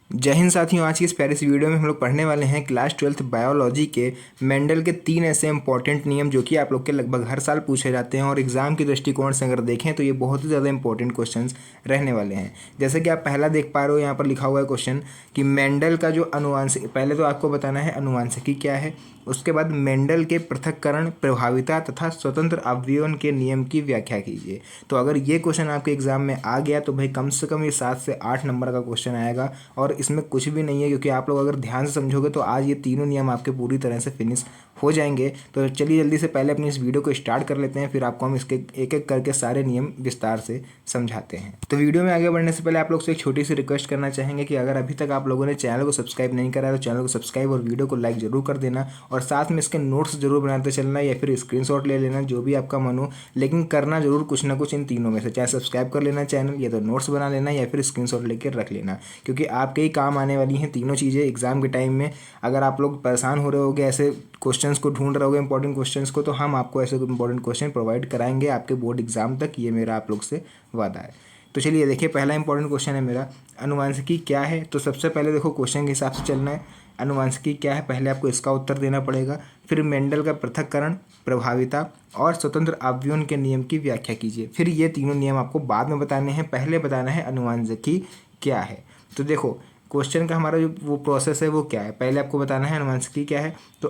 जय हिंद साथियों। आज की इस प्यारी सी वीडियो में हम लोग पढ़ने वाले हैं क्लास 12th बायोलॉजी के मेंडल के 3 ऐसे इंपॉर्टेंट नियम जो कि आप लोग के लगभग हर साल पूछे जाते हैं और एग्जाम के दृष्टिकोण से अगर देखें तो ये बहुत ही ज़्यादा इंपॉर्टेंट क्वेश्चंस रहने वाले हैं। जैसे कि आप पहला देख पा रहे हो, यहाँ पर लिखा हुआ है क्वेश्चन कि मेंडल का जो अनुवांशिक, पहले तो आपको बताना है अनुवांशिकी क्या है, उसके बाद मेंडल के पृथक्करण, प्रभाविता तथा स्वतंत्र अवयवन के नियम की व्याख्या कीजिए। तो अगर ये क्वेश्चन आपके एग्जाम में आ गया तो भाई कम से कम ये 7 से 8 नंबर का क्वेश्चन आएगा और इसमें कुछ भी नहीं है, क्योंकि आप लोग अगर ध्यान से समझोगे तो आज ये तीनों नियम आपके पूरी तरह से फिनिश हो जाएंगे। तो चलिए जल्दी से पहले अपनी इस वीडियो को स्टार्ट कर लेते हैं, फिर आपको हम इसके एक एक करके सारे नियम विस्तार से समझाते हैं। तो वीडियो में आगे बढ़ने से पहले आप लोग से एक छोटी सी रिक्वेस्ट करना चाहेंगे कि अगर अभी तक आप लोगों ने चैनल को सब्सक्राइब नहीं करा है तो चैनल को सब्सक्राइब और वीडियो को लाइक जरूर कर देना और साथ में इसके नोट्स जरूर बनाते चलना या फिर स्क्रीनशॉट ले लेना, जो भी आपका मन हो, लेकिन करना जरूर कुछ ना कुछ इन तीनों में से, चाहे सब्सक्राइब कर लेना चैनल, या तो नोट्स बना लेना या फिर स्क्रीनशॉट लेकर रख लेना, क्योंकि आपके ही काम आने वाली हैं तीनों चीज़ें एग्जाम के टाइम में। अगर आप लोग परेशान हो रहे होगे, ऐसे क्वेश्चंस को ढूंढ रहे होगे इंपॉर्टेंट क्वेश्चंस को, तो हम आपको ऐसे इंपॉर्टेंट क्वेश्चन प्रोवाइड कराएंगे आपके बोर्ड एग्जाम तक, ये मेरा आप लोग से वादा है। तो चलिए देखिए, पहला इंपॉर्टेंट क्वेश्चन है मेरा, अनुवांशिकी क्या है। तो सबसे पहले देखो क्वेश्चन के हिसाब से चलना है। अनुवांशिकी क्या है, पहले आपको इसका उत्तर देना पड़ेगा, फिर मेंडल का पृथक्करण, प्रभाविता और स्वतंत्र अवयवन के नियम की व्याख्या कीजिए। फिर ये तीनों नियम आपको बाद में बताने हैं, पहले बताना है अनुवांशिकी क्या है। तो देखो क्वेश्चन का हमारा जो वो प्रोसेस है वो क्या है, पहले आपको बताना है अनुवांशिकी क्या है। तो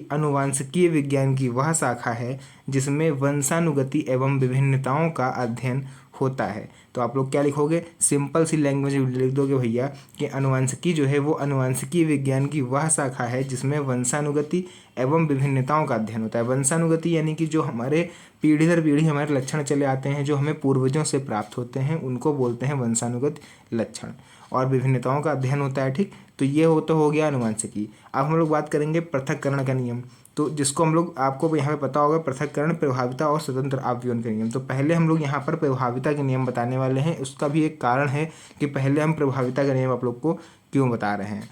अनुवांशिकीय विज्ञान की वह शाखा है जिसमें वंशानुगति एवं विभिन्नताओं का अध्ययन होता है। तो आप लोग क्या लिखोगे, सिंपल सी लैंग्वेज लिख दोगे भैया कि अनुवांशिकी जो है वो अनुवांशिकीय विज्ञान की वह शाखा है जिसमें वंशानुगति एवं विभिन्नताओं का अध्ययन होता है। वंशानुगति यानी कि जो हमारे पीढ़ी दर पीढ़ी हमारे लक्षण चले आते हैं, जो हमें पूर्वजों से प्राप्त होते हैं, उनको बोलते हैं वंशानुगत लक्षण, और विभिन्नताओं का अध्ययन होता है। ठीक, तो ये हो गया अनुवांशिकी। अब हम लोग बात करेंगे पृथक्करण का नियम, तो जिसको हम लोग, आपको यहाँ पे पता होगा, पृथक्करण, प्रभाविता और स्वतंत्र अवयवन के नियम। तो पहले हम लोग यहाँ पर प्रभाविता के नियम बताने वाले हैं। उसका भी एक कारण है कि पहले हम प्रभाविता का नियम आप लोग को क्यों बता रहे हैं।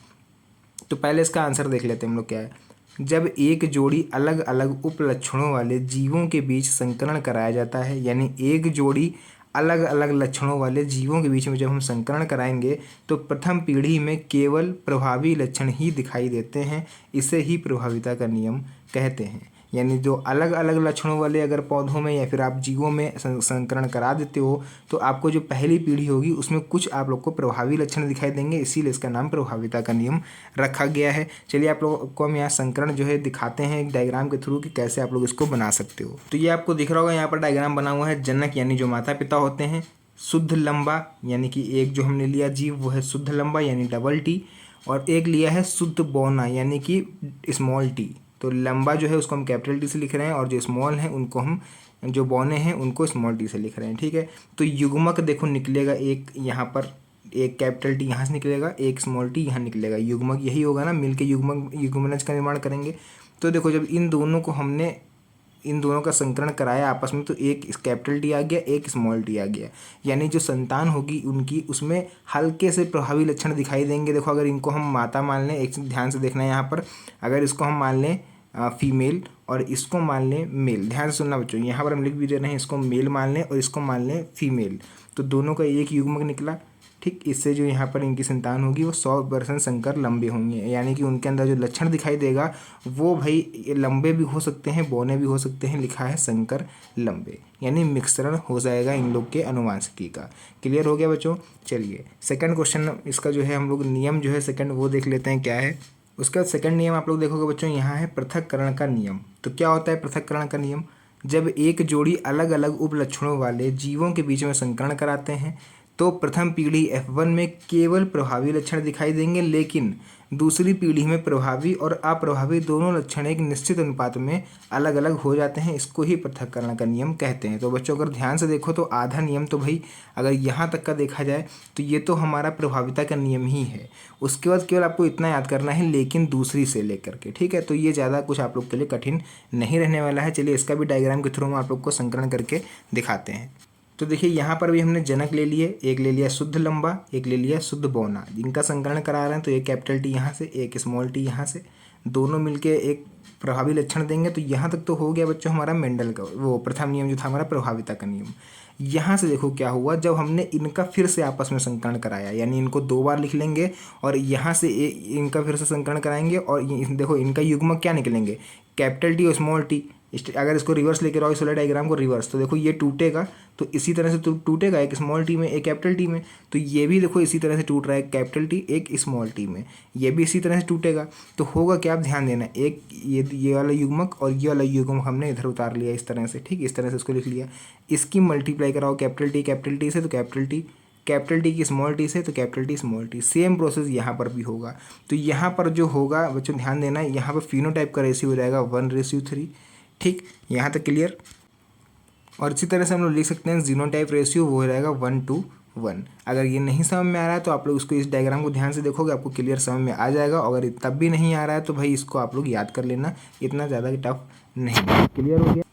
तो पहले इसका आंसर देख लेते हैं हम लोग क्या है। जब एक जोड़ी अलग अलग उपलक्षणों वाले जीवों के बीच संकरण कराया जाता है, यानी एक जोड़ी अलग अलग लक्षणों वाले जीवों के बीच में जब हम संकरण कराएंगे तो प्रथम पीढ़ी में केवल प्रभावी लक्षण ही दिखाई देते हैं, इसे ही प्रभाविता का नियम कहते हैं। यानी जो अलग अलग लक्षणों वाले अगर पौधों में या फिर आप जीवों में संकरण करा देते हो तो आपको जो पहली पीढ़ी होगी उसमें कुछ आप लोग को प्रभावी लक्षण दिखाई देंगे, इसीलिए इसका नाम प्रभाविता का नियम रखा गया है। चलिए आप लोग को हम यहाँ संकरण जो है दिखाते हैं एक डायग्राम के थ्रू कि कैसे आप लोग इसको बना सकते हो। तो ये आपको दिख रहा होगा, यहाँ पर डायग्राम बना हुआ है। जनक यानी जो माता पिता होते हैं, शुद्ध लंबा यानी कि एक जो हमने लिया जीव वो है शुद्ध लंबा यानी डबल टी, और एक लिया है शुद्ध बौना यानी कि स्मॉल टी। तो लंबा जो है उसको हम कैपिटल टी से लिख रहे हैं और जो स्मॉल हैं उनको हम, जो बौने हैं उनको स्मॉल टी से लिख रहे हैं। ठीक है, तो युग्मक देखो निकलेगा, एक यहाँ पर एक कैपिटल टी यहाँ से निकलेगा, एक स्मॉल टी यहाँ निकलेगा, युग्मक यही होगा ना, मिलके युग्मनज का निर्माण करेंगे। तो देखो जब इन दोनों को हमने, इन दोनों का संकरण कराया आपस में, तो एक कैपिटल टी आ गया, एक स्मॉल टी आ गया, यानी जो संतान होगी उनकी उसमें हल्के से प्रभावी लक्षण दिखाई देंगे। देखो अगर इनको हम माता मान लें, एक ध्यान से देखना है यहाँ पर, अगर इसको हम मान लें फीमेल और इसको मान लें मेल, ध्यान से सुनना बच्चों, यहाँ पर हम लिख भी दे रहे हैं, इसको मेल मान लें और इसको मान लें फीमेल, तो दोनों का एक युग्मक निकला। ठीक, इससे जो यहाँ पर इनकी संतान होगी वो 100% संकर लंबे होंगे, यानी कि उनके अंदर जो लक्षण दिखाई देगा वो भाई लंबे भी हो सकते हैं, बौने भी हो सकते हैं, लिखा है संकर लंबे, यानी मिश्रण हो जाएगा इन लोग के अनुवांशिकी का। क्लियर हो गया बच्चों। चलिए सेकंड क्वेश्चन इसका जो है हम लोग नियम जो है सेकंड वो देख लेते हैं क्या है। उसका सेकंड नियम आप लोग देखोगे बच्चों, यहाँ है पृथक्करण का नियम। तो क्या होता है पृथक्करण का नियम, जब एक जोड़ी अलग अलग उपलक्षणों वाले जीवों के बीच में संकरण कराते हैं तो प्रथम पीढ़ी F1 में केवल प्रभावी लक्षण दिखाई देंगे, लेकिन दूसरी पीढ़ी में प्रभावी और अप्रभावी दोनों लक्षण एक निश्चित अनुपात में अलग अलग हो जाते हैं। इसको ही पृथक्करण का नियम कहते हैं। तो बच्चों अगर ध्यान से देखो तो आधा नियम तो भाई अगर यहाँ तक का देखा जाए तो ये तो हमारा प्रभाविता का नियम ही है। उसके बाद केवल आपको इतना याद करना है, लेकिन दूसरी से लेकर के, ठीक है, तो ये ज़्यादा कुछ आप लोग के लिए कठिन नहीं रहने वाला है। चलिए इसका भी डायग्राम के थ्रू हम आप लोग को संकलन करके दिखाते हैं। तो देखिए यहाँ पर भी हमने जनक ले लिए, एक ले लिया शुद्ध लंबा, एक ले लिया शुद्ध बौना, जिनका संकलन करा रहे हैं। तो एक कैपिटल टी यहाँ से, एक स्मॉल टी यहाँ से, दोनों मिलके एक प्रभावी लक्षण देंगे। तो यहाँ तक तो हो गया बच्चों हमारा मेंडल का वो प्रथम नियम जो था हमारा प्रभाविता का नियम। यहाँ से देखो क्या हुआ, जब हमने इनका फिर से आपस में संकरण कराया, यानी इनको 2 बार लिख लेंगे और यहाँ से इनका फिर से संकरण कराएंगे और देखो इनका युग्मक क्या निकलेंगे, कैपिटल टी और स्मॉल टी। अगर इसको रिवर्स लेके आओ, इस वाले डायग्राम को रिवर्स, तो देखो ये टूटेगा, तो इसी तरह से टूटेगा, एक स्मॉल टी में एक कैपिटल टी में। तो ये भी देखो इसी तरह से टूट रहा है, कैपिटल टी एक स्मॉल टी में, ये भी इसी तरह से टूटेगा। तो होगा क्या, आप ध्यान देना, एक ये वाला युग्मक और ये वाला युग्मक हमने इधर उतार लिया इस तरह से, ठीक, इस तरह से इसको लिख लिया। इसकी मल्टीप्लाई कराओ कैपिटल टी से, तो कैपिटल टी की स्मॉल टी से, तो capital T small T. Same process यहाँ पर भी होगा। तो यहाँ पर जो होगा बच्चों ध्यान देना, यहाँ पर फिनोटाइप का रेशियो हो जाएगा 1:3, ठीक, यहाँ तक क्लियर। और इसी तरह से हम लोग लिख सकते हैं जीनोटाइप रेशियो, वो हो जाएगा 1:1। अगर ये नहीं समझ में आ रहा है तो आप लोग इसको, इस डायग्राम को ध्यान से देखोगे, आपको क्लियर समझ में आ जाएगा। अगर तब भी नहीं आ रहा है तो भाई इसको आप लोग याद कर लेना, इतना ज़्यादा टफ नहीं। क्लियर हो गया।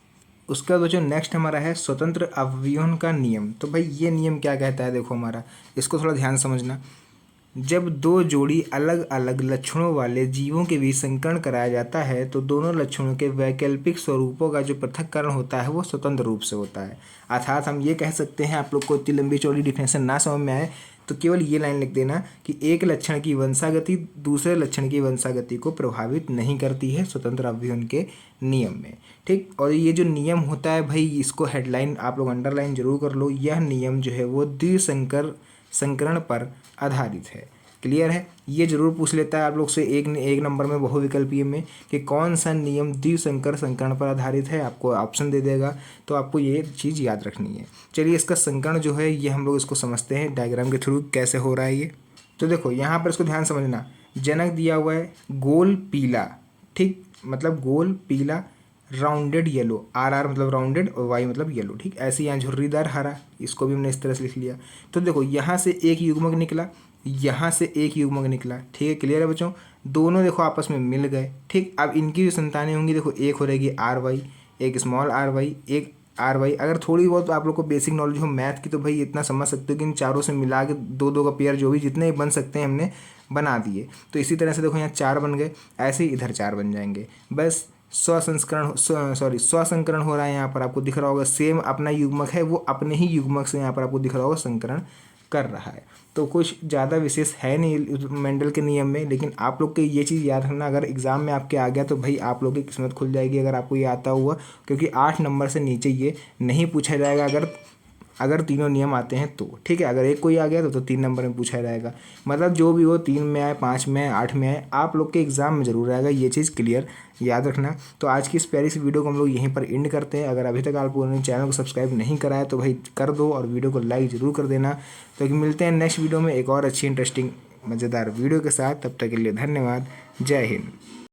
उसका बच्चों नेक्स्ट हमारा है स्वतंत्र अवयवों का नियम। तो भाई ये नियम क्या कहता है, देखो हमारा, इसको थोड़ा ध्यान समझना। जब 2 जोड़ी अलग अलग लक्षणों वाले जीवों के बीच संकरण कराया जाता है तो दोनों लक्षणों के वैकल्पिक स्वरूपों का जो पृथक्करण होता है वो स्वतंत्र रूप से होता है। अर्थात हम ये कह सकते हैं, आप लोग को इतनी लंबी चौड़ी डिफिनेशन ना समझ में आए तो केवल ये लाइन लिख देना कि एक लक्षण की वंशागति दूसरे लक्षण की वंशागति को प्रभावित नहीं करती है स्वतंत्र अवयवों के नियम में, ठीक। और ये जो नियम होता है भाई, इसको हेडलाइन आप लोग अंडरलाइन जरूर कर लो। यह नियम जो है वो संकरण पर आधारित है। क्लियर है, ये जरूर पूछ लेता है आप लोग से एक नंबर में बहुविकल्पीय में कि कौन सा नियम द्विसंकर संकरण पर आधारित है, आपको ऑप्शन दे देगा, तो आपको ये चीज़ याद रखनी है। चलिए इसका संकरण जो है ये हम लोग इसको समझते हैं डायग्राम के थ्रू कैसे हो रहा है ये। तो देखो यहाँ पर इसको ध्यान समझना, जनक दिया हुआ है गोल पीला, ठीक, मतलब गोल पीला, राउंडेड येलो, आर मतलब राउंडेड और वाई मतलब येलो, ठीक। ऐसे यहाँ झुर्रीदार हरा, इसको भी हमने इस तरह से लिख लिया। तो देखो यहाँ से एक युग्मक निकला, यहाँ से एक युग्मक निकला, ठीक है। क्लियर है बच्चों, दोनों देखो आपस में मिल गए, ठीक। अब इनकी जो संतानें होंगी देखो, एक हो रहेगी आर वाई, एक स्मॉल आर वाई, एक आर वाई। अगर थोड़ी बहुत आप लोग को बेसिक नॉलेज हो मैथ की तो भाई इतना समझ सकते हो कि इन चारों से मिला के 2-2 का पेयर जो भी जितने बन सकते हैं हमने बना दिए। तो इसी तरह से देखो यहाँ 4 बन गए, ऐसे ही इधर 4 बन जाएंगे। बस स्वसंकरण हो रहा है, यहाँ पर आपको दिख रहा होगा, सेम अपना युग्मक है वो अपने ही युग्मक से यहाँ पर आपको दिख रहा होगा संकरण कर रहा है। तो कुछ ज़्यादा विशेष है नहीं मेंडल के नियम में, लेकिन आप लोग के ये चीज़ याद रखना, अगर एग्जाम में आपके आ गया तो भाई आप लोग की किस्मत खुल जाएगी अगर आपको ये आता हुआ, क्योंकि 8 नंबर से नीचे ये नहीं पूछा जाएगा अगर तीनों नियम आते हैं तो, ठीक है। अगर एक कोई आ गया तो 3 नंबर में पूछा जाएगा, मतलब जो भी हो 3 में आए, 5 में आए, 8 में आए, आप लोग के एग्जाम में जरूर आएगा, ये चीज़ क्लियर याद रखना। तो आज की इस प्यारी सी वीडियो को हम लोग यहीं पर एंड करते हैं। अगर अभी तक आप लोगों ने चैनल को सब्सक्राइब नहीं करा है तो भाई कर दो और वीडियो को लाइक ज़रूर कर देना। तो मिलते हैं नेक्स्ट वीडियो में एक और अच्छी इंटरेस्टिंग मज़ेदार वीडियो के साथ, तब तक के लिए धन्यवाद, जय हिंद।